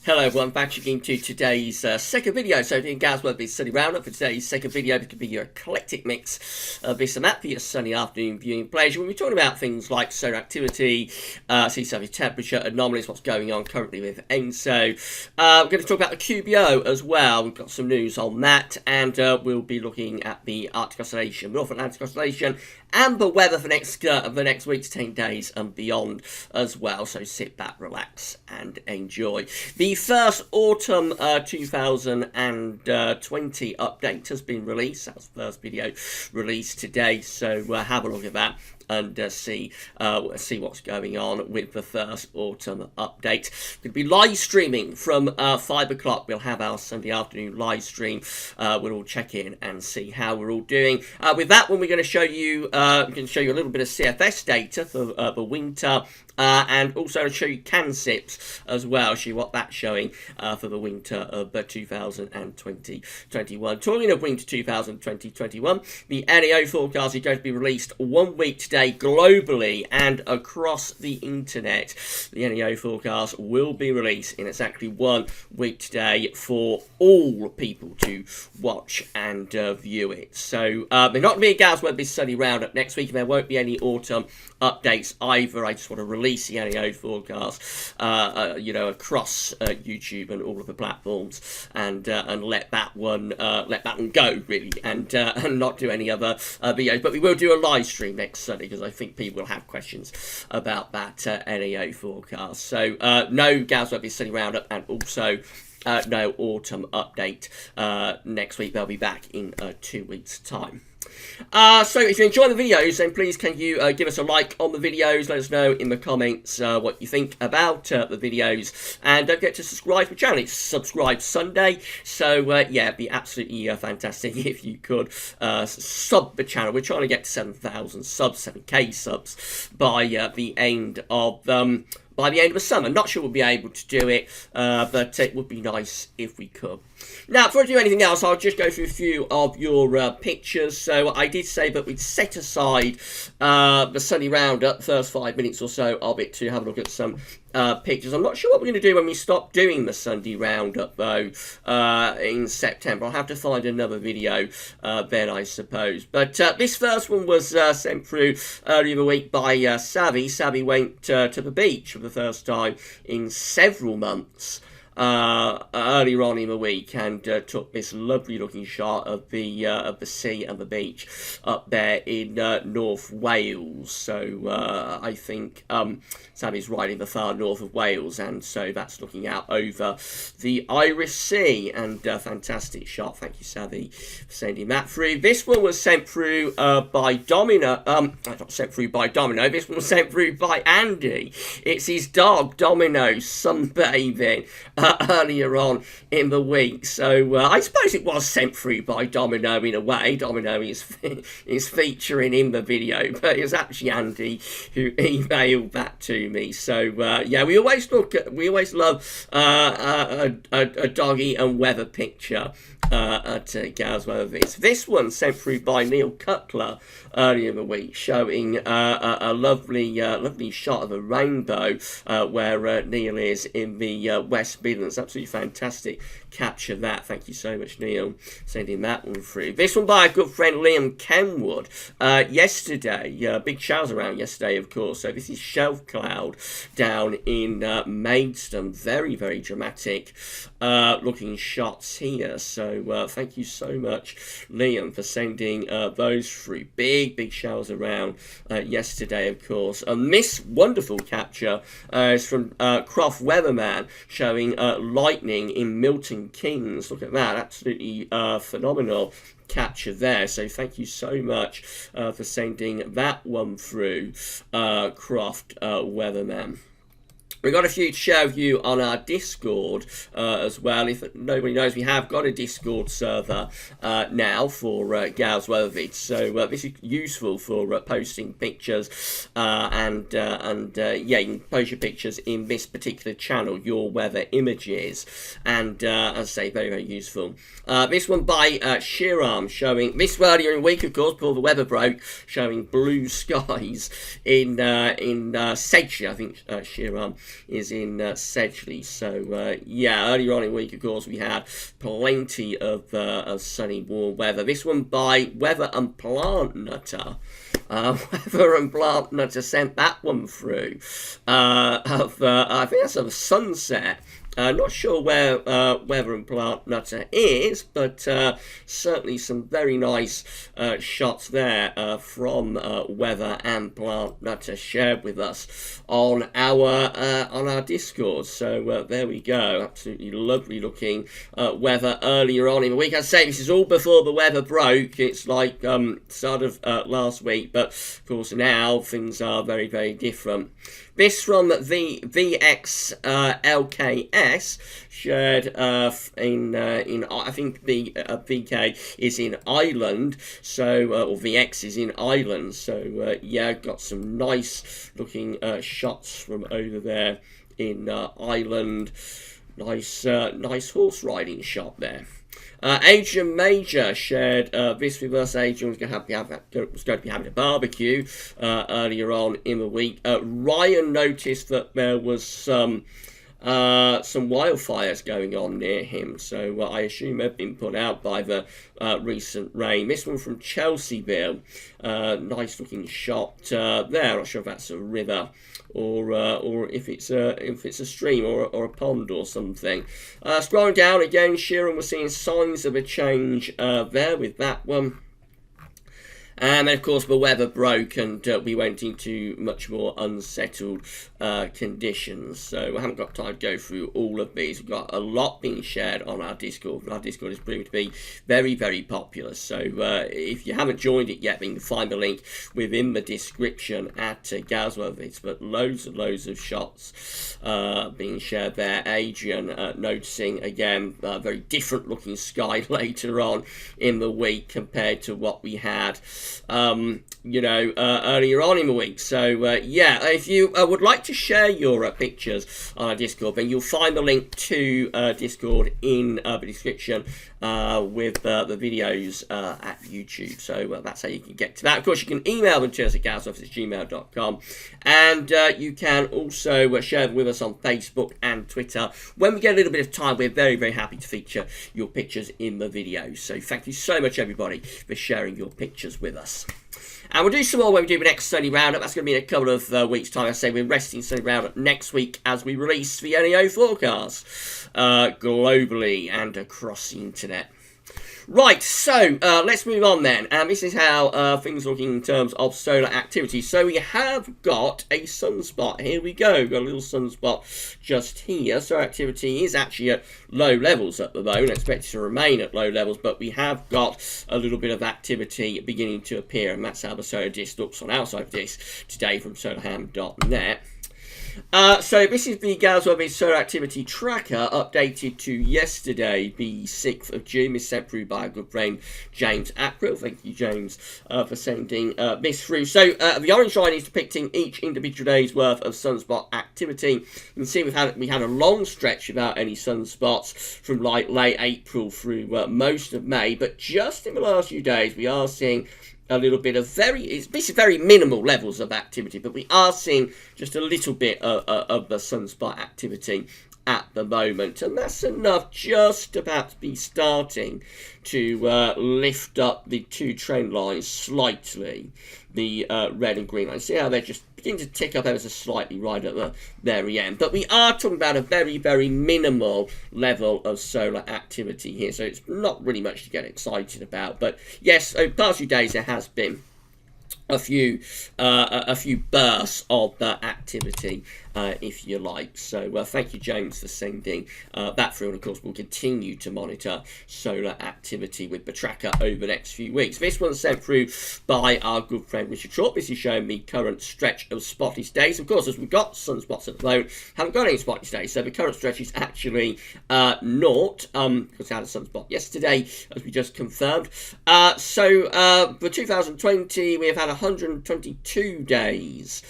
Hello everyone, back again to today's second video. So doing GWV Sunday Round-Up for today's second video. This could be your eclectic mix of this and that for your sunny afternoon viewing pleasure. We'll be talking about things like solar activity, sea surface temperature, anomalies, what's going on currently with ENSO. We're going to talk about the QBO as well. We've got some news on that, and we'll be looking at the Arctic Oscillation, North Atlantic Oscillation, and the weather for the next week's 10 days and beyond as well. So sit back, relax, and enjoy. The first autumn 2020 update has been released. That was the first video released today, so have a look at that and see what's going on with the first autumn update. We'll be live streaming from 5 o'clock. We'll have our Sunday afternoon live stream. We'll all check in and see how we're all doing. With that one, we're going to show you a little bit of CFS data for the winter. And also show you CANSIPs as well, show you what that's showing for the winter of 2020-21. Talking of winter 2020-21, the NAO forecast is going to be released 1 week today globally and across the internet. The NAO forecast will be released in exactly 1 week today for all people to watch and view it. So there's not going to be a GWV Sunday Round-Up next week, and there won't be any autumn updates either. I just want to release the NAO forecast, across YouTube and all of the platforms, and let that one go really, and not do any other videos. But we will do a live stream next Sunday because I think people will have questions about that NAO forecast. So no GWV Sunday Round-Up, and also no autumn update next week. They'll be back in 2 weeks' time. So if you enjoy the videos, then please can you give us a like on the videos, let us know in the comments what you think about the videos, and don't forget to subscribe to the channel. It's Subscribe Sunday, so yeah, it'd be absolutely fantastic if you could sub the channel. We're trying to get to 7,000 subs, 7k subs by the end of the summer. Not sure we'll be able to do it, but it would be nice if we could. Now, before I do anything else, I'll just go through a few of your pictures. So I did say that we'd set aside the Sunday Round-Up, first 5 minutes or so of it, to have a look at some pictures. I'm not sure what we're going to do when we stop doing the Sunday Round-Up, though, in September. I'll have to find another video then, I suppose. But this first one was sent through earlier in the week by Savvy. Savvy went to the beach for the first time in several months earlier on in the week, and took this lovely looking shot of the sea and the beach up there in North Wales. So I think Savvy's right in the far north of Wales, and so that's looking out over the Irish Sea, and fantastic shot. Thank you, Savvy, for sending that through. This one was sent through by Domino. Not sent through by Domino. This one was sent through by Andy. It's his dog Domino sunbathing earlier on in the week. So I suppose it was sent through by Domino in a way. Domino is featuring in the video, but it was actually Andy who emailed that to me. So yeah, we always love a doggy and weather picture at GWV. This one sent through by Neil Cutler earlier in the week, showing a lovely shot of a rainbow where Neil is in the West Midlands. Absolutely fantastic capture that. Thank you so much, Neil, sending that one through. This one by a good friend Liam Kenwood yesterday. Big showers around yesterday, of course. So this is shelf cloud down in Maidstone. Very, very dramatic looking shots here. So thank you so much, Liam, for sending those through. Big showers around yesterday, of course. And this wonderful capture is from Croft Weatherman, showing lightning in Milton Keynes. Look at that, absolutely phenomenal capture there. So thank you so much for sending that one through, Croft Weatherman. We've got a few to share with you on our Discord as well. If nobody knows, we have got a Discord server now for GWV. So this is useful for posting pictures and yeah, you can post your pictures in this particular channel, Your Weather Images, and as I say, very, very useful. This one by Shiram, showing this earlier in the week, of course, before the weather broke, showing blue skies in Sedgley, I think Shiram is in Sedgley. So, yeah, earlier on in the week, of course, we had plenty of sunny, warm weather. This one by Weather and Plant Nutter. Weather and Plant Nutter sent that one through. I think that's of a sunset. Not sure where Weather and Plant Nutter is, but certainly some very nice shots there from Weather and Plant Nutter shared with us on our Discord. So there we go. Absolutely lovely looking weather earlier on in the week. I'd say this is all before the weather broke. It's like start of last week, but of course now things are very, very different. This from the VXLKS shared in I think the VK is in Ireland, so or VX is in Ireland. So yeah, got some nice looking shots from over there in Ireland. Nice horse riding shot there. Adrian Major shared this with us. Adrian was going to be having a barbecue earlier on in the week. Ryan noticed that there was some wildfires going on near him, so I assume they've been put out by the recent rain. This one from Chelseaville, nice looking shot there. Not sure if that's a river or if it's a stream or a pond or something. Scrolling down again, Sheeran was seeing signs of a change there with that one. And then, of course, the weather broke and we went into much more unsettled conditions. So I haven't got time to go through all of these. We've got a lot being shared on our Discord. Our Discord is proving to be very, very popular. So if you haven't joined it yet, then you can find the link within the description at GWV. But loads and loads of shots being shared there. Adrian noticing, again, a very different looking sky later on in the week compared to what we had earlier on in the week. So yeah, if you would like to share your pictures on our Discord, then you'll find the link to Discord in the description with the videos at YouTube. So that's how you can get to that. Of course, you can email them to us at gazoffice@gmail.com, and you can also share them with us on Facebook and Twitter. When we get a little bit of time, we're very, very happy to feature your pictures in the videos. So thank you so much, everybody, for sharing your pictures with us. And we'll do some more when we do the next Sunday Roundup. That's going to be in a couple of weeks' time. I say we're resting Sunday Roundup next week as we release the NEO forecast globally and across the internet. Right, so let's move on then. And this is how things are looking in terms of solar activity. So we have got a sunspot. Here we go. Got a little sunspot just here. Solar activity is actually at low levels at the moment. Expected to remain at low levels, but we have got a little bit of activity beginning to appear. And that's how the solar disk looks on our side of this today from solarham.net. So this is the GWV Solar Activity Tracker updated to yesterday, the 6th of June. This sent through by a good friend, James Ackrill. Thank you, James, for sending this through. So the orange line is depicting each individual day's worth of sunspot activity. You can see we had a long stretch without any sunspots from like late April through most of May, but just in the last few days we are seeing a little bit of very minimal levels of activity, but we are seeing just a little bit of the sunspot activity at the moment, and that's enough just about to be starting to lift up the two trend lines slightly, the red and green line. See how they're just beginning to tick up ever so slightly right at the very end. But we are talking about a very, very minimal level of solar activity here, so it's not really much to get excited about. But yes, over the past few days there has been a few bursts of activity, if you like. So thank you, James, for sending that through. And of course, we'll continue to monitor solar activity with the tracker over the next few weeks. This one's sent through by our good friend Richard Short. This is showing the current stretch of spotty days. Of course, as we've got sunspots at the moment, haven't got any spotty days, so the current stretch is actually naught, because I had a sunspot yesterday, as we just confirmed. So for 2020, we have had 122 days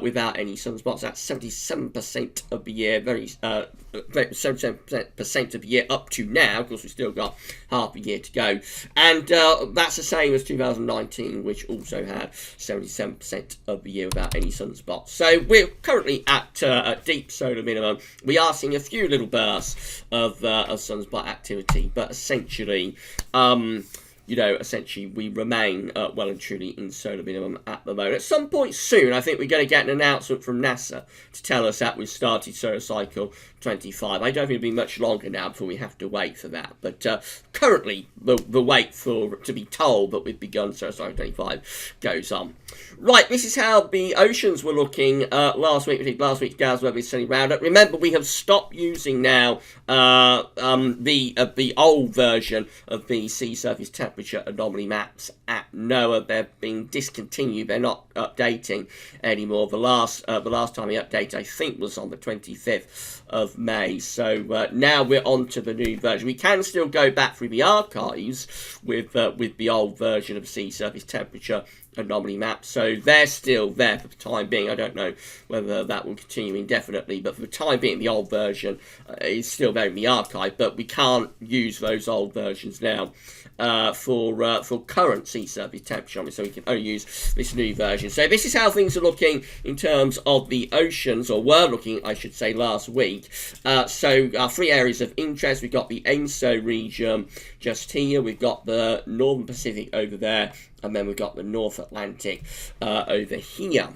without any sunspots. That's 77% of the year, 77% of the year up to now. Of course, we've still got half a year to go, and that's the same as 2019, which also had 77% of the year without any sunspots. So we're currently at a deep solar minimum. We are seeing a few little bursts of sunspot activity, but essentially, essentially we remain well and truly in solar minimum at the moment. At some point soon, I think we're going to get an announcement from NASA to tell us that we've started solar cycle 25. I don't think it'll be much longer now before we have to wait for that. But currently, the wait to be told that we've begun solar cycle 25 goes on. Right, this is how the oceans were looking last week. We did last week's GWV Sunday Round-Up. Remember, we have stopped using now the old version of the sea surface temperature anomaly maps at NOAA. They're being discontinued. They're not updating anymore. The last time we updated, I think, was on the 25th of May. So now we're on to the new version. We can still go back through the archives with the old version of sea surface temperature anomaly map, so they're still there for the time being. I don't know whether that will continue indefinitely, but for the time being, the old version is still there in the archive, but we can't use those old versions now for current sea surface temperature, so we can only use this new version. So this is how things are looking in terms of the oceans, or were looking, I should say, last week. So our three areas of interest: we've got the ENSO region just here, we've got the Northern Pacific over there, and then we've got the North Atlantic over here.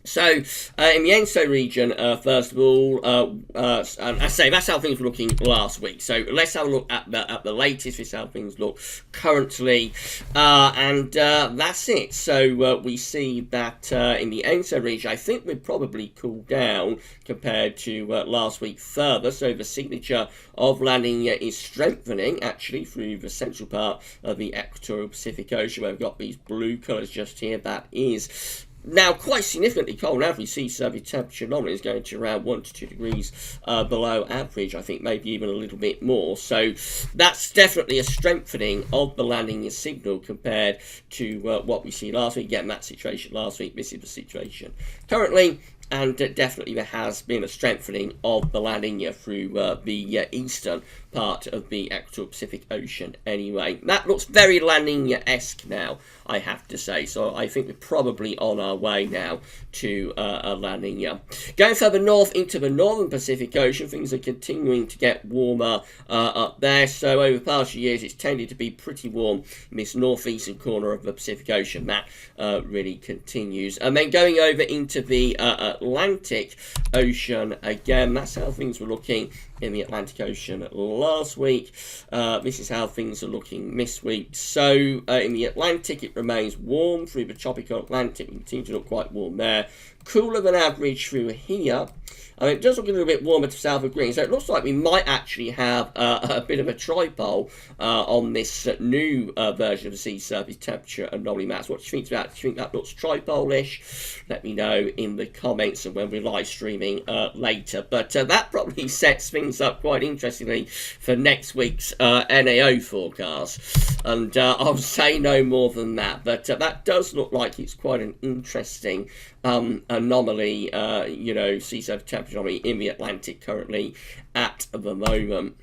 So, in the ENSO region, first of all, I say that's how things were looking last week. So let's have a look at the latest. This is how things look currently, and that's it. So we see that in the ENSO region, I think we've probably cooled down compared to last week further. So the signature of La Nina is strengthening actually through the central part of the equatorial Pacific Ocean, where we've got these blue colours just here. That is now quite significantly cold. Average sea surface temperature normally is going to around 1 to 2 degrees below average. I think maybe even a little bit more. So that's definitely a strengthening of the La Nina signal compared to what we see last week. Again, that situation last week, this is the situation currently. And definitely there has been a strengthening of the La Nina through the eastern part of the equatorial Pacific Ocean anyway. That looks very La Nina-esque now, I have to say. So I think we're probably on our way now to a La Nina. Going further north into the northern Pacific Ocean, things are continuing to get warmer up there. So over the past few years, it's tended to be pretty warm in this northeastern corner of the Pacific Ocean. That really continues. And then going over into the Atlantic Ocean again, that's how things were looking in the Atlantic Ocean last week. This is how things are looking this week. So in the Atlantic, it remains warm through the tropical Atlantic. We continue to look quite warm there. Cooler than average through here. It does look a little bit warmer to south of Green, so it looks like we might actually have a bit of a tripole on this new version of the sea surface temperature anomaly maps. What do you think about it? Do you think that looks tripole-ish? Let me know in the comments and when we're live streaming later. But that probably sets things up quite interestingly for next week's NAO forecast. And I'll say no more than that. But that does look like it's quite an interesting anomaly, sea surface temperature anomaly in the Atlantic currently at the moment.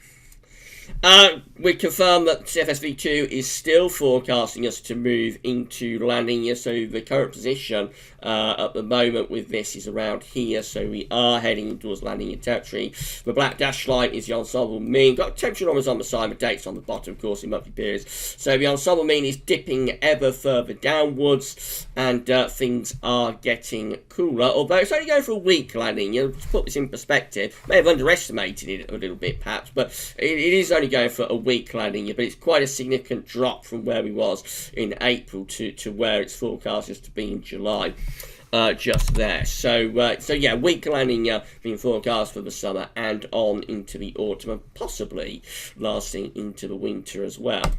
We confirm that CFSV2 is still forecasting us to move into La Nina, so the current position at the moment with this is around here, so we are heading towards La Nina territory. The black dashed line is the ensemble mean. Got temperature numbers on the side, but dates on the bottom, of course, in monthly periods. So the ensemble mean is dipping ever further downwards, and things are getting cooler, although it's only going for a week, La Nina. To put this in perspective, may have underestimated it a little bit perhaps, but it is only going for a week, La Nina, but it's quite a significant drop from where we was in April to where it's forecast to be in July. Just there. So yeah, weak La Nina being forecast for the summer and on into the autumn, and possibly lasting into the winter as well.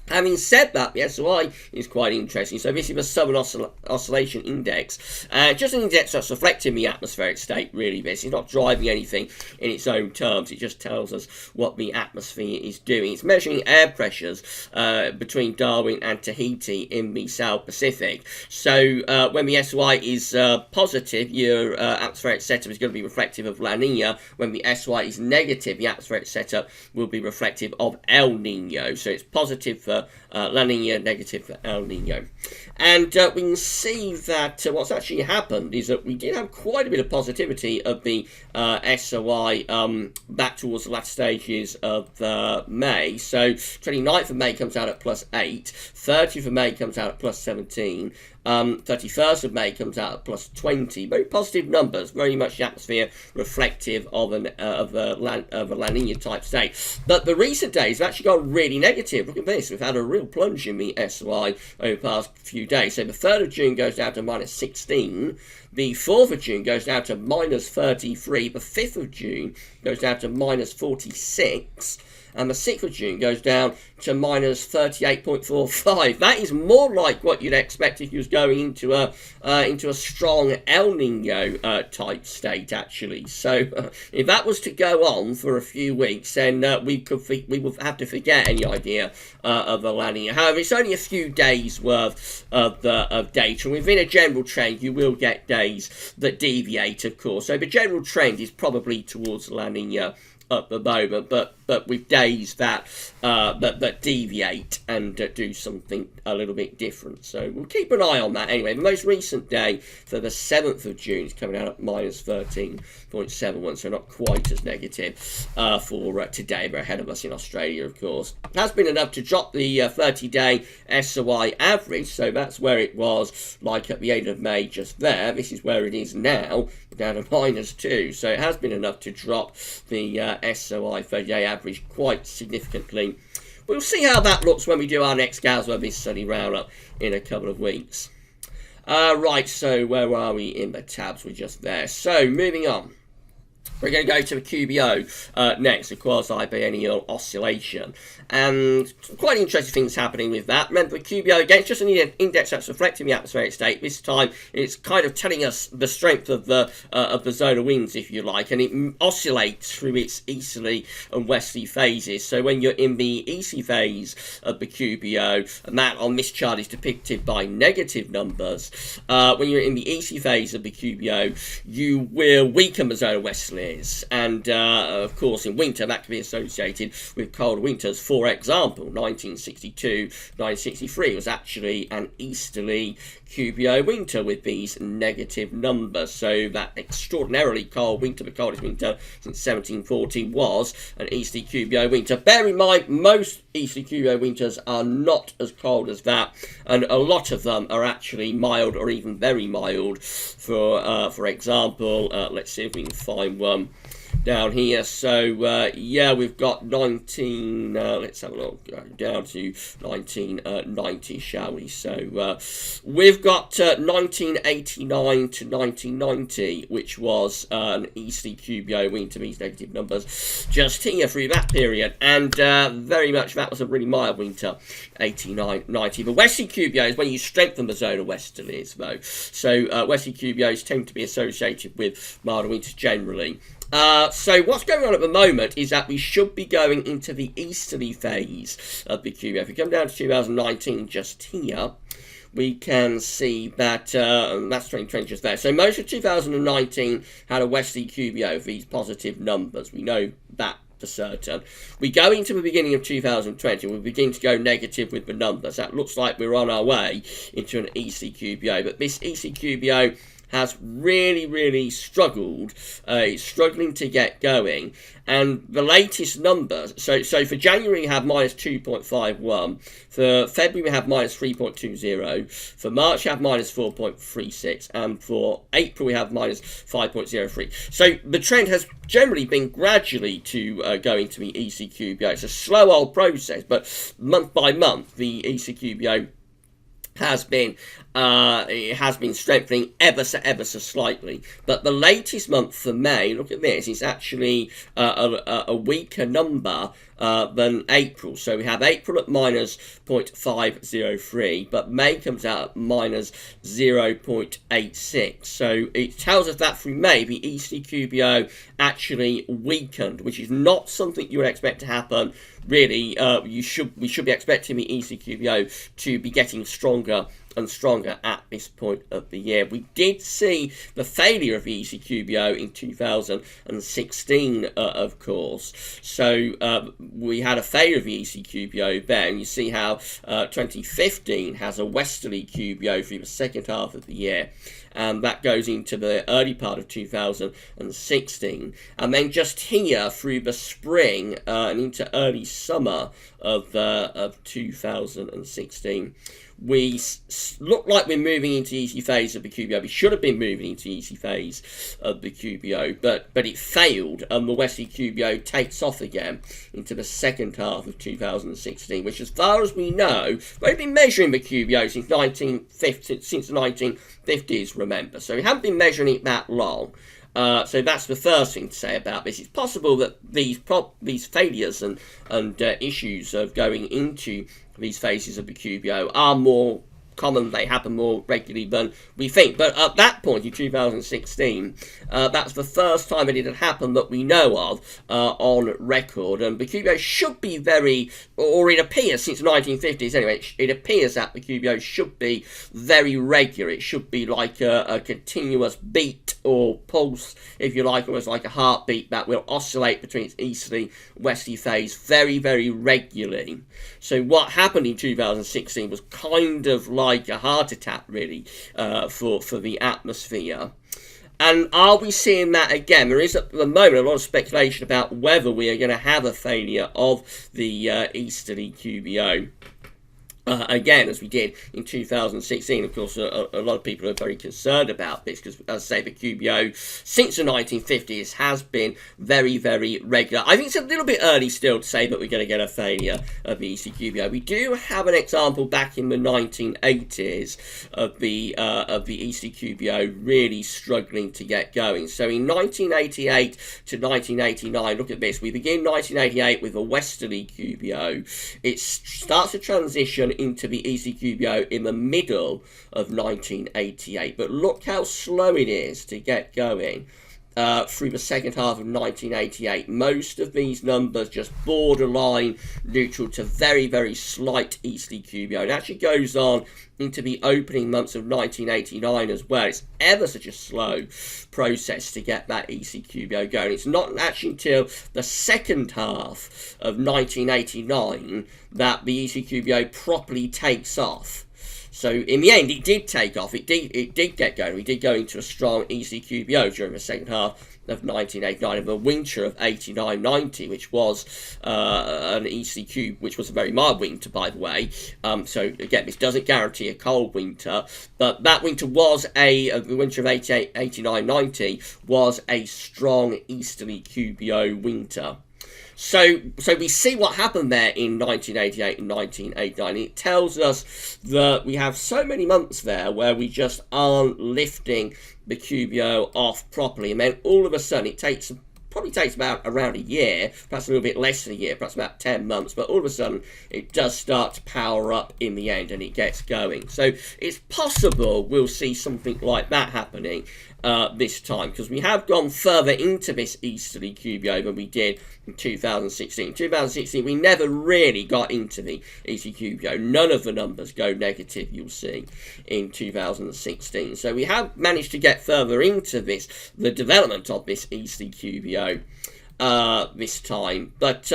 Having said that, the SOI is quite interesting. So this is a Southern Oscillation Index. Just an index that's reflecting the atmospheric state, really. This is not driving anything in its own terms. It just tells us what the atmosphere is doing. It's measuring air pressures between Darwin and Tahiti in the South Pacific. So when the SOI is positive, your atmospheric setup is going to be reflective of La Nina. When the SOI is negative, the atmospheric setup will be reflective of El Nino. So it's positive for La Nina, negative for El Nino. And we can see that what's actually happened is that we did have quite a bit of positivity of the SOI back towards the latter stages of May. So 29th of May comes out at +8, 30th of May comes out at +17, 31st of May comes out at +20. Very positive numbers, very much the atmosphere reflective of a La Nina type state. But the recent days have actually gone really negative. Look at this, we've had a real plunge in the SOI over the past few days. So the 3rd of June goes down to -16, the 4th of June goes down to -33, the 5th of June goes down to -46, and the 6th of June goes down to -38.45. That is more like what you'd expect if you was going into a strong El Nino type state, actually. So if that was to go on for a few weeks, then we would have to forget any idea of a La Nina. However, it's only a few days worth of data, and within a general trend, you will get days that deviate, of course. So the general trend is probably towards La Nina at the moment, but with days that deviate and do something a little bit different. So we'll keep an eye on that anyway. The most recent day for the 7th of June is coming out at -13.71, so not quite as negative for today, but ahead of us in Australia, of course. It has been enough to drop the 30-day SOI average, so that's where it was like at the end of May just there. This is where it is now, down to -2, so it has been enough to drop the SOI 30-day average quite significantly. We'll see how that looks when we do our next GWV Sunday Round-Up in a couple of weeks. Right, so where are we in the tabs? We're just there. So, moving on. We're going to go to the QBO next, the Quasi-Bienniel-Oscillation. And quite interesting things happening with that. Remember, the QBO, again, it's just an index that's reflecting the atmospheric state. This time, it's kind of telling us the strength of the zone of winds, if you like, and it oscillates through its easterly and westerly phases. So when you're in the easterly phase of the QBO, and that on this chart is depicted by negative numbers, when you're in the easterly phase of the QBO, you will weaken the zone of westerly. And of course in winter that can be associated with cold winters. For example, 1962, 1963 was actually an easterly QBO winter with these negative numbers. So that extraordinarily cold winter, the coldest winter since 1740, was an easterly QBO winter. Bear in mind, most easterly QBO winters are not as cold as that, and a lot of them are actually mild or even very mild. For example, let's see if we can find one down here. So yeah, we've got 19 let's have a look, down to 1990, shall we? So we've got 1989 to 1990, which was an easterly QBO winter, these negative numbers just here through that period, and very much that was a really mild winter, 89, 90. The westerly QBO is when you strengthen the zone of westerlies, though. So westerly QBOs tend to be associated with milder winters generally. So what's going on at the moment is that we should be going into the easterly phase of the QBO. If we come down to 2019 just here, we can see that that's 2020 just there. So most of 2019 had a westerly QBO with these positive numbers. We know that for certain. We go into the beginning of 2020, we begin to go negative with the numbers. That looks like we're on our way into an easterly QBO, but this easterly QBO has really struggled. It's struggling to get going, and the latest numbers, so for January we have -2.51, for February we have -3.20, for March we have -4.36, and for April we have -5.03. So the trend has generally been gradually to go into the ECQBO. It's a slow old process, but month by month the ECQBO it has been strengthening ever so slightly. But the latest month for May, look at this, it's actually a weaker number than April. So we have April at minus 0.503, but May comes out at minus 0.86. So it tells us that through May, the ECQBO actually weakened, which is not something you would expect to happen. Really, we should be expecting the ECQBO to be getting stronger and stronger at this point of the year. We did see the failure of the ECQBO in 2016, of course. So we had a failure of the ECQBO there, and you see how 2015 has a westerly QBO through the second half of the year. And that goes into the early part of 2016. And then just here through the spring and into early summer of 2016, we look like we're moving into the easy phase of the QBO. We should have been moving into the easy phase of the QBO, but it failed, and the Westerly QBO takes off again into the second half of 2016, which, as far as we know, we've been measuring the QBO since the 1950s, remember, so we haven't been measuring it that long. So that's the first thing to say about this. It's possible that these failures and issues of going into these phases of the QBO are more common, they happen more regularly than we think. But at that point in 2016, that's the first time that it had happened that we know of on record. And the QBO should be very, or it appears since the 1950s anyway, it appears that the QBO should be very regular. It should be like a continuous beat or pulse, if you like, almost like a heartbeat that will oscillate between its easterly westerly phase very, very regularly. So what happened in 2016 was kind of like a heart attack, really, for the atmosphere. And are we seeing that again? There is at the moment a lot of speculation about whether we are going to have a failure of the easterly QBO. Again, as we did in 2016, of course, a lot of people are very concerned about this because, as I say, the QBO since the 1950s has been very, very regular. I think it's a little bit early still to say that we're going to get a failure of the ECQBO. We do have an example back in the 1980s of the ECQBO really struggling to get going. So in 1988 to 1989, look at this. We begin 1988 with a westerly QBO. It starts to transition into the ECQBO in the middle of 1988, but look how slow it is to get going through the second half of 1988. Most of these numbers just borderline neutral to very, very slight easterly QBO. It actually goes on into the opening months of 1989 as well. It's ever such a slow process to get that ECQBO going. It's not actually until the second half of 1989 that the ECQBO properly takes off. So in the end, it did take off. It did get going. We did go into a strong ECQBO during the second half of 1989, of a winter of 89-90, which was an ECQ, which was a very mild winter, by the way. So again, this doesn't guarantee a cold winter, but that winter was the winter of 89-90 was a strong easterly QBO winter. So we see what happened there in 1988 and 1989. It tells us that we have so many months there where we just aren't lifting the QBO off properly, and then all of a sudden it probably takes about around a year, perhaps a little bit less than a year, perhaps about 10 months, but all of a sudden it does start to power up in the end and it gets going. So it's possible we'll see something like that happening this time, because we have gone further into this easterly QBO than we did in 2016. In 2016, we never really got into the ECQBO. None of the numbers go negative, you'll see, in 2016. So we have managed to get further into the development of this easterly QBO this time, but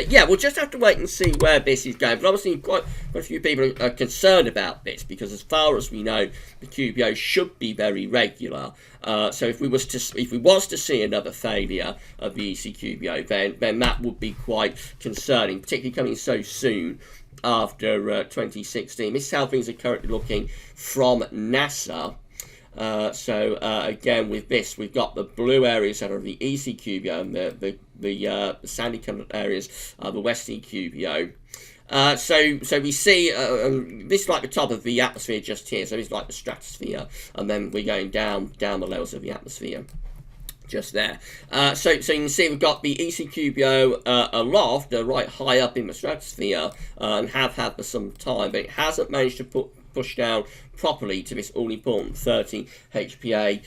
yeah, we'll just have to wait and see where this is going. But obviously quite a few people are concerned about this, because as far as we know, the QBO should be very regular. So if we was to see another failure of the ECQBO, then that would be quite concerning, particularly coming so soon after 2016. This is how things are currently looking from NASA. So again, with this, we've got the blue areas that are the ECQBO, and the sandy coloured areas are the Westerly QBO. So we see this is like the top of the atmosphere just here. So it's like the stratosphere, and then we're going down the levels of the atmosphere. Just there. So you can see we've got the ECQBO aloft, right high up in the stratosphere, and have had for some time, but it hasn't managed to push down properly to this all-important 30 HPA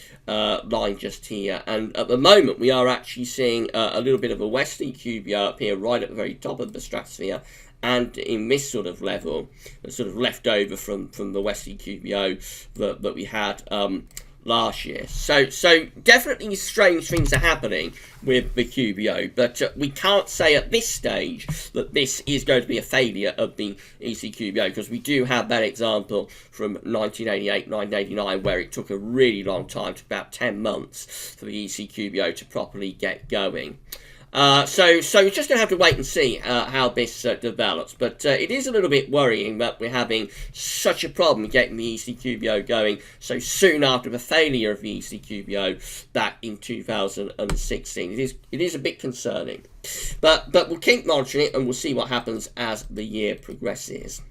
line just here. And at the moment, we are actually seeing a little bit of a westerly QBO up here, right at the very top of the stratosphere. And in this sort of level, sort of left over from the westerly QBO that we had last year. So definitely strange things are happening with the QBO, but we can't say at this stage that this is going to be a failure of the ECQBO, because we do have that example from 1988, 1989, where it took a really long time, to about 10 months, for the ECQBO to properly get going. So we're just going to have to wait and see how this develops. But it is a little bit worrying that we're having such a problem getting the ECQBO going so soon after the failure of the ECQBO back in 2016. It is a bit concerning. But we'll keep monitoring it, and we'll see what happens as the year progresses.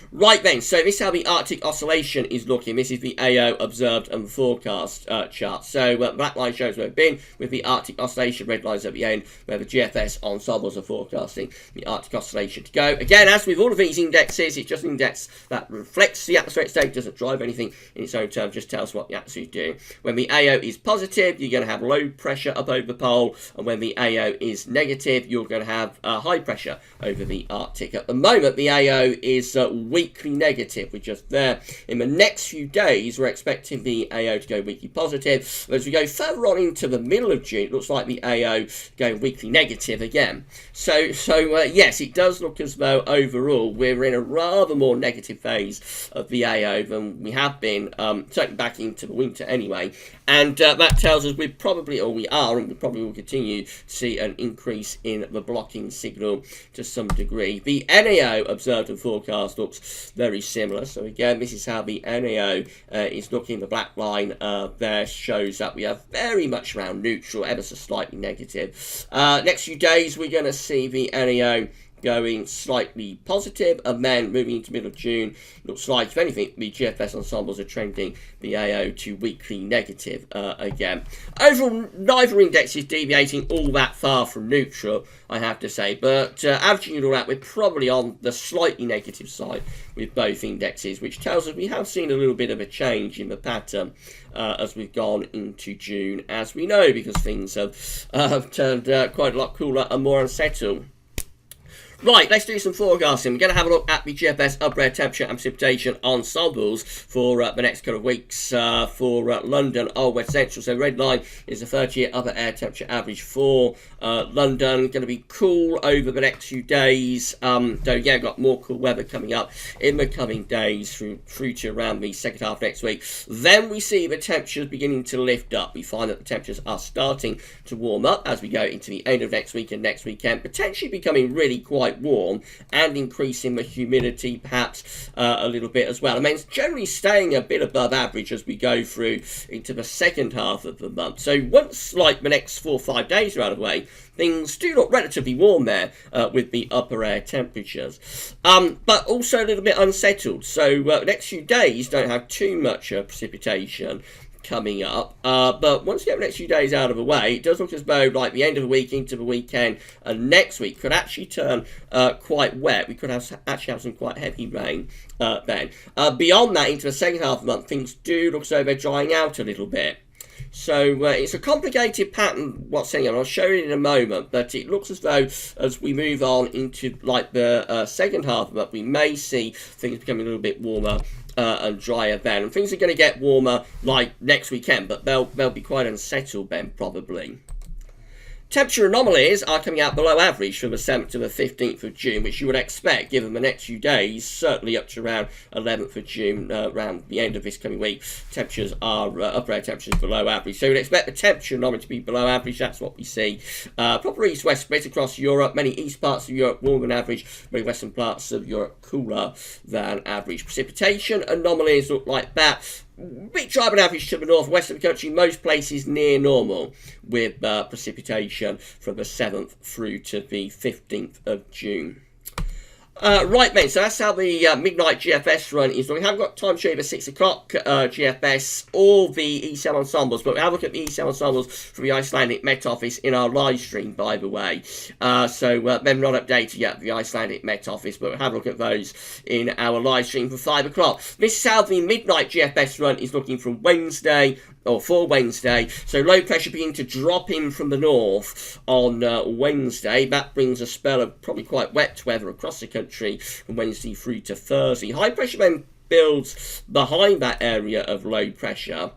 Right then, so this is how the Arctic oscillation is looking. This is the AO observed and forecast chart. So black line shows where we've been with the Arctic oscillation, red lines at the end where the GFS ensembles are forecasting the Arctic oscillation to go. Again, as with all of these indexes, it's just an index that reflects the atmospheric state, doesn't drive anything in its own terms, just tells what the atmosphere is doing. When the AO is positive, you're going to have low pressure up over the pole, and when the AO is negative, you're going to have high pressure over the Arctic. At the moment, the AO is weakly negative. We're just there. In the next few days, we're expecting the AO to go weakly positive. But as we go further on into the middle of June, it looks like the AO going weakly negative again. So yes, it does look as though overall we're in a rather more negative phase of the AO than we have been, certainly back into the winter anyway. And that tells us we probably will continue to see an increase in the blocking signal to some degree. The NAO observed and forecast looks very similar. So again, this is how the NAO is looking. The black line there shows that we are very much around neutral, ever so slightly negative. Next few days, we're going to see the NAO going slightly positive, and then moving into middle of June, looks like, if anything, the GFS ensembles are trending the AO to weakly negative again. Overall, neither index is deviating all that far from neutral, I have to say, but averaging it all out, we're probably on the slightly negative side with both indexes, which tells us we have seen a little bit of a change in the pattern as we've gone into June, as we know, because things have turned quite a lot cooler and more unsettled. Right, let's do some forecasting. We're going to have a look at the GFS upper air temperature and precipitation ensembles for the next couple of weeks for London, Old West Central. So red line is the 30-year upper air temperature average for London. Going to be cool over the next few days. Though, yeah, got more cool weather coming up in the coming days through to around the second half next week. Then we see the temperatures beginning to lift up. We find that the temperatures are starting to warm up as we go into the end of next week and next weekend, potentially becoming really quite warm and increasing the humidity perhaps a little bit as well. I mean, it's generally staying a bit above average as we go through into the second half of the month. So once like the next 4 or 5 days are out of the way, things do look relatively warm there with the upper air temperatures, but also a little bit unsettled. So the next few days don't have too much precipitation coming up, but once you get the next few days out of the way, it does look as though like the end of the week into the weekend and next week could actually turn quite wet. We could actually have some quite heavy rain then. Beyond that, into the second half of the month, things do look as though they're drying out a little bit. So it's a complicated pattern what's happening. I'll show you in a moment, but it looks as though as we move on into like the second half of the month, we may see things becoming a little bit warmer and drier then, and things are going to get warmer like next weekend, but they'll be quite unsettled then probably. Temperature anomalies are coming out below average from the 7th to the 15th of June, which you would expect given the next few days, certainly up to around 11th of June, around the end of this coming week. Temperatures are, upper air temperatures below average. So we'd expect the temperature anomaly to be below average. That's what we see. Proper east-west split across Europe. Many east parts of Europe warmer than average, many western parts of Europe cooler than average. Precipitation anomalies look like that. Bit drier than average to the northwest of the country, most places near normal, with precipitation from the 7th through to the 15th of June. Right, mate, so that's how the midnight GFS run is. We haven't got time to show you the 6 o'clock GFS or the ECM ensembles, but we have a look at the ECM ensembles from the Icelandic Met Office in our live stream, by the way. So they've not updated yet, the Icelandic Met Office, but we'll have a look at those in our live stream for 5 o'clock. This is how the midnight GFS run is looking from Wednesday, or for Wednesday. So low pressure beginning to drop in from the north on Wednesday. That brings a spell of probably quite wet weather across the country from Wednesday through to Thursday. High pressure then builds behind that area of low pressure.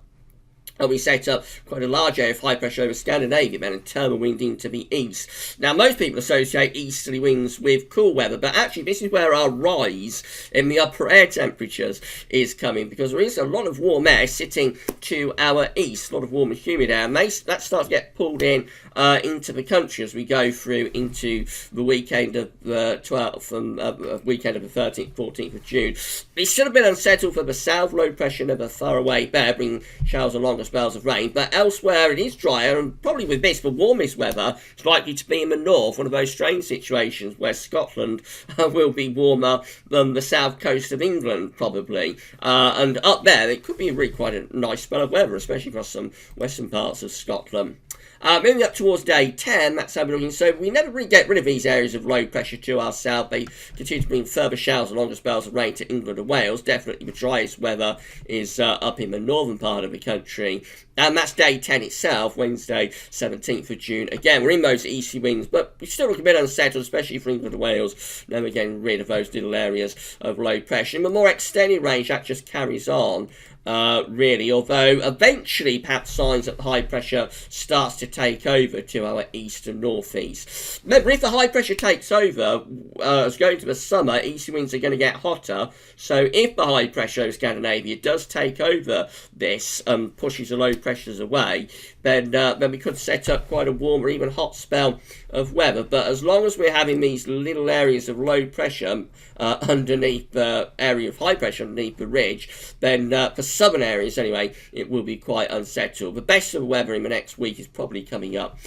And we set up quite a large area of high pressure over Scandinavia then and turn the wind into the east. Now, most people associate easterly winds with cool weather, but actually this is where our rise in the upper air temperatures is coming, because there is a lot of warm air sitting to our east, a lot of warm and humid air, and that starts to get pulled in into the country as we go through into the weekend of the 12th and weekend of the 13th, 14th of June. It's still a bit unsettled for the south. Low pressure never far away there, bringing showers along us spells of rain, but elsewhere it is drier, and probably with this, the warmest weather is likely to be in the north, one of those strange situations where Scotland will be warmer than the south coast of England, probably. And up there, it could be really quite a nice spell of weather, especially across some western parts of Scotland. Moving up towards day 10, that's how we're looking. So we never really get rid of these areas of low pressure to our south. They continue to bring further showers and longer spells of rain to England and Wales. Definitely the driest weather is up in the northern part of the country. And that's day 10 itself, Wednesday, 17th of June. Again, we're in those easterly winds, but we still look a bit unsettled, especially for England and Wales. Never getting rid of those little areas of low pressure. In the more extended range, that just carries on. Really, although eventually perhaps signs that the high pressure starts to take over to our east and northeast. Remember, if the high pressure takes over, as going to the summer, east winds are going to get hotter. So if the high pressure over Scandinavia does take over this and pushes the low pressures away, then we could set up quite a warm or even hot spell of weather. But as long as we're having these little areas of low pressure underneath the area of high pressure underneath the ridge, then for southern areas anyway, it will be quite unsettled. The best of the weather in the next week is probably coming up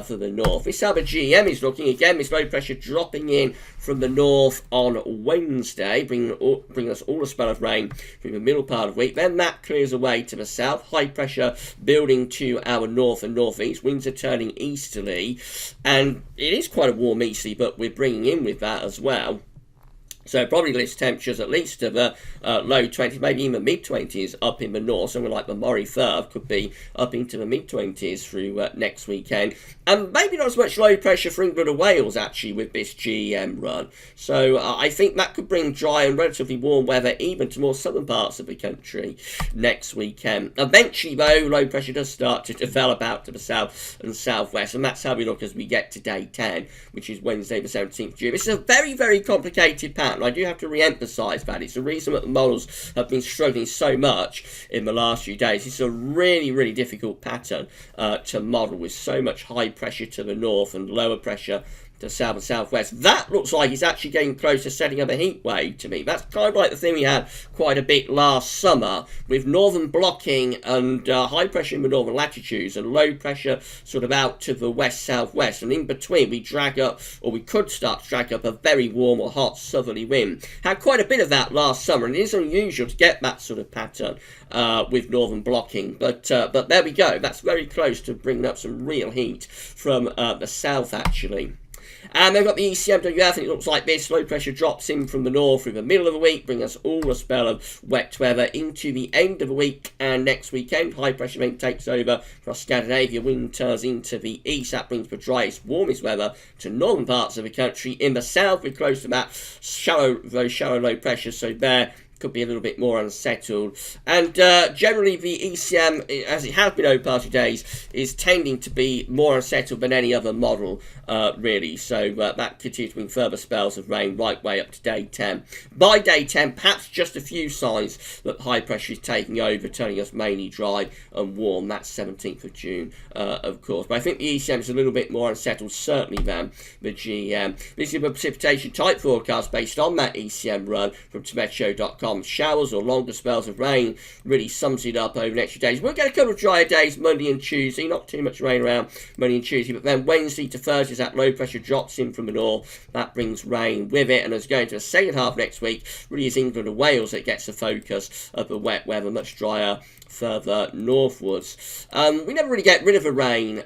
for the north. This is how the GEM is looking. Again, this low pressure dropping in from the north on Wednesday, bringing us all a spell of rain through the middle part of the week. Then that clears away to the south. High pressure building to our north and northeast. Winds are turning easterly, and it is quite a warm easterly, but we're bringing in with that as well. So probably lifts temperatures at least to the low 20s, maybe even mid-20s up in the north. Somewhere like the Moray Firth could be up into the mid-20s through next weekend. And maybe not as much low pressure for England and Wales, actually, with this GEM run. So I think that could bring dry and relatively warm weather even to more southern parts of the country next weekend. Eventually, though, low pressure does start to develop out to the south and southwest. And that's how we look as we get to day 10, which is Wednesday the 17th of June. This is a very, very complicated pattern. I do have to re-emphasise that. It's the reason that the models have been struggling so much in the last few days. It's a really, really difficult pattern to model, with so much high pressure to the north and lower pressure to south and southwest. That looks like it's actually getting close to setting up a heat wave to me. That's kind of like the thing we had quite a bit last summer, with northern blocking and high pressure in the northern latitudes and low pressure sort of out to the west-southwest, and in between we drag up, or we could start to drag up, a very warm or hot southerly wind. Had quite a bit of that last summer, and it is unusual to get that sort of pattern with northern blocking, but there we go. That's very close to bringing up some real heat from the south, actually. And they've got the ECMWF, and it looks like this. Low pressure drops in from the north through the middle of the week, bringing us all a spell of wet weather into the end of the week and next weekend. High pressure event takes over across Scandinavia. Wind turns into the east. That brings the driest, warmest weather to northern parts of the country. In the south, we're close to that very shallow low pressure, so there could be a little bit more unsettled. And generally the ECM, as it has been over the past few days, is tending to be more unsettled than any other model, really. So that continues to bring further spells of rain right way up to day 10. By day 10, perhaps just a few signs that high pressure is taking over, turning us mainly dry and warm. That's 17th of June, of course. But I think the ECM is a little bit more unsettled, certainly, than the GEM. This is a precipitation type forecast based on that ECM run from tometoshow.com. showers or longer spells of rain really sums it up over the next few days. We'll get a couple of drier days Monday and Tuesday, not too much rain around Monday and Tuesday, but then Wednesday to Thursday, as that low pressure drops in from the north, that brings rain with it, and as going to the second half next week, really is England and Wales that gets the focus of the wet weather, much drier further northwards. We never really get rid of the rain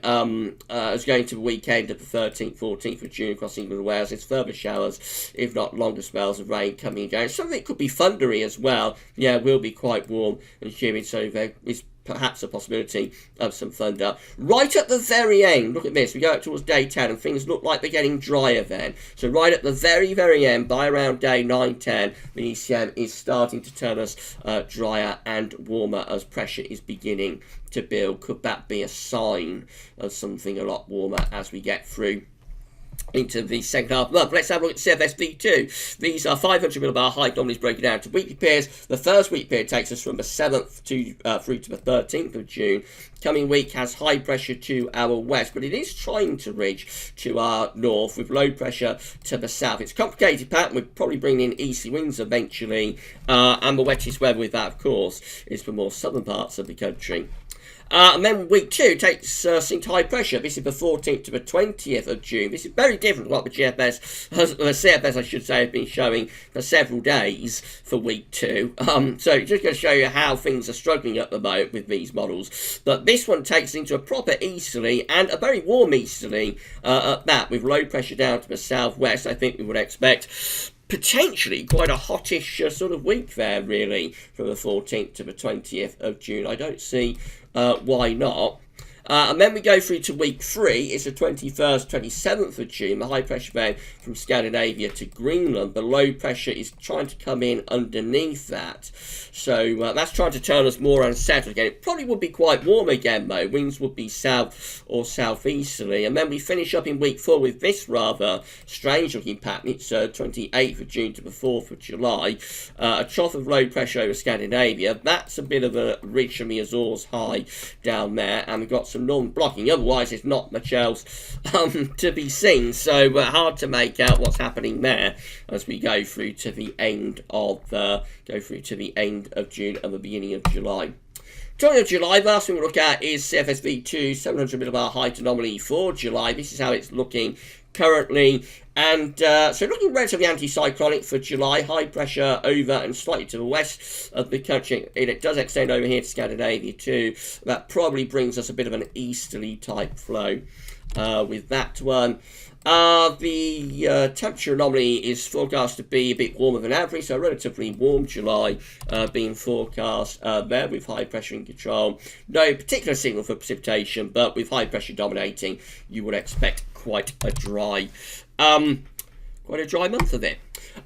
as going to the weekend of the 13th, 14th of June across England and Wales. It's further showers, if not longer spells of rain coming and going. Some of it could be thundery as well. Yeah, it will be quite warm and humid, so there is perhaps a possibility of some thunder. Right at the very end, look at this, we go up towards day 10 and things look like they're getting drier then. So right at the very, very end, by around day 9, 10, the ECM is starting to turn us drier and warmer as pressure is beginning to build. Could that be a sign of something a lot warmer as we get through into the second half of the month? Let's have a look at CFS-V2. These are 500 millibar height anomalies broken down to weekly periods. The first week period takes us from the 7th to through to the 13th of June. Coming week has high pressure to our west, but it is trying to reach to our north with low pressure to the south. It's a complicated pattern. We're probably bringing in easterly winds eventually, and the wettest weather with that, of course, is for more southern parts of the country. And then week 2 takes us into high pressure. This is the 14th to the 20th of June. This is very different to what the CFS, I should say, have been showing for several days for week 2. So just going to show you how things are struggling at the moment with these models. But this one takes us into a proper easterly and a very warm easterly at that, with low pressure down to the southwest. I think we would expect potentially quite a hottish sort of week there, really, from the 14th to the 20th of June. I don't see why not. And then we go through to week 3. It's the 21st, 27th of June. The high pressure band from Scandinavia to Greenland. The low pressure is trying to come in underneath that. So that's trying to turn us more unsettled again. It probably would be quite warm again, though. Winds would be south or southeasterly. And then we finish up in week 4 with this rather strange looking pattern. It's 28th of June to the 4th of July. A trough of low pressure over Scandinavia. That's a bit of a ridge from the Azores high down there. And we've got some non-blocking, otherwise there's not much else to be seen, so hard to make out what's happening there as we go through to the end of June and the beginning of July. 20th of July, the last thing we'll look at is CFS-V2 700 millibar height anomaly for July. This is how it's looking currently, and so looking relatively anticyclonic for July. High pressure over and slightly to the west of the country. It does extend over here to Scandinavia too. That probably brings us a bit of an easterly type flow with that one. The temperature anomaly is forecast to be a bit warmer than average, so a relatively warm July being forecast there with high pressure in control. No particular signal for precipitation, but with high pressure dominating, you would expect quite a dry month of it.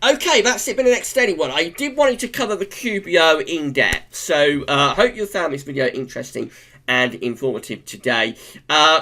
Okay, that's it. Been an extended one. I did want to cover the QBO in depth, so I hope you found this video interesting and informative today.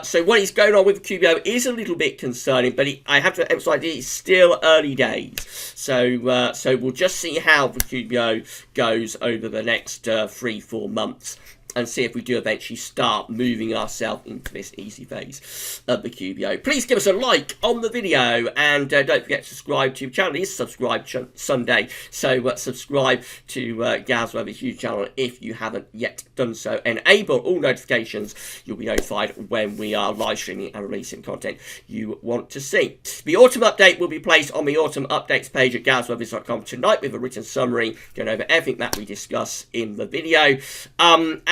So what is going on with the QBO is a little bit concerning, but I have to emphasize it's still early days. So we'll just see how the QBO goes over the next 3-4 months, and see if we do eventually start moving ourselves into this easy phase of the QBO. Please give us a like on the video, and don't forget to subscribe to the channel. It is Subscribe Sunday, so subscribe to GWV's YouTube channel if you haven't yet done so. Enable all notifications. You'll be notified when we are live streaming and releasing content you want to see. The autumn update will be placed on the autumn updates page at GWVs.com tonight with a written summary going over everything that we discuss in the video.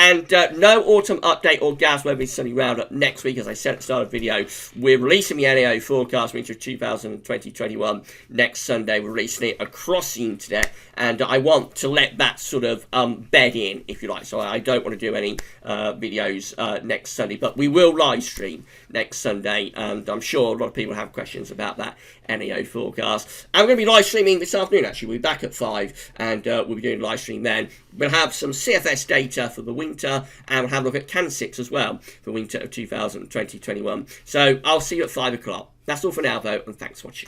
And no autumn update or GWV Sunday Round-Up next week. As I said at the start of the video, we're releasing the NAO forecast winter of 2020-21 next Sunday. We're releasing it across the internet, and I want to let that sort of bed in, if you like. So I don't want to do any videos next Sunday, but we will live stream next Sunday, and I'm sure a lot of people have questions about that NAO forecast. I'm going to be live streaming this afternoon, actually. We'll be back at 5, and we'll be doing a live stream then. We'll have some CFS data for the winter, and we'll have a look at CAN6 as well for winter of 2020-21. So I'll see you at 5 o'clock. That's all for now, though, and thanks for watching.